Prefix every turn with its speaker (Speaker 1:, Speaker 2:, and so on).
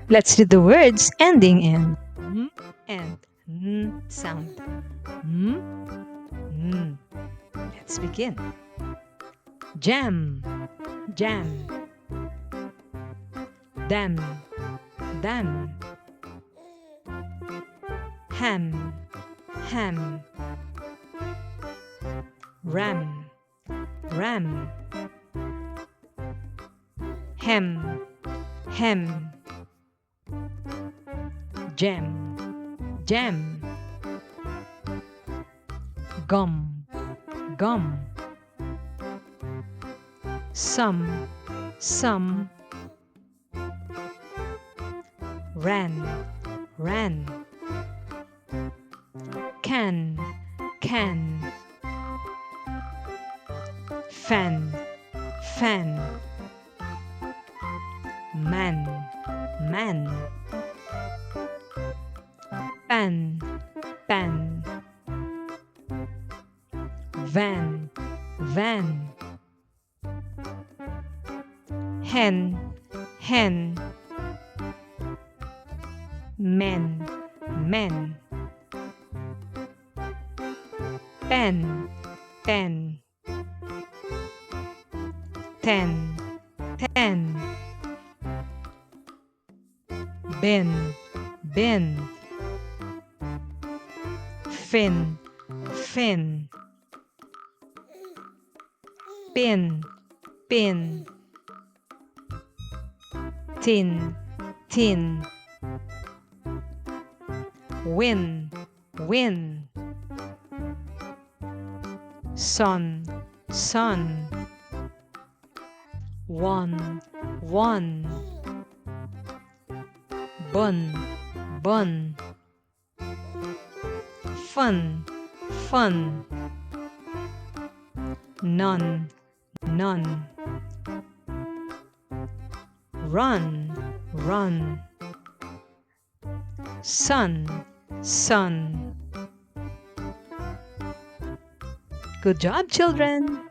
Speaker 1: Let's do the words ending in m and n sound. M, n. Let's begin. Jam, jam. Dam, dam. Ham, ham. Ram, ram. Hem, hem. Jam, jam. Gum, gum. Some, some. Ran, ran. Can, can. Fan, fan. Man, man. Pan, pan. Van, van. Hen, hen. Men, men. Pen, pen. Ten, ten. Bin, bin. Fin, fin. Pin, pin. Tin, tin. Win, win. Son, son. One, one. Bun, bun. Fun, fun. None, none. Run, run. Sun, sun. Good job, children!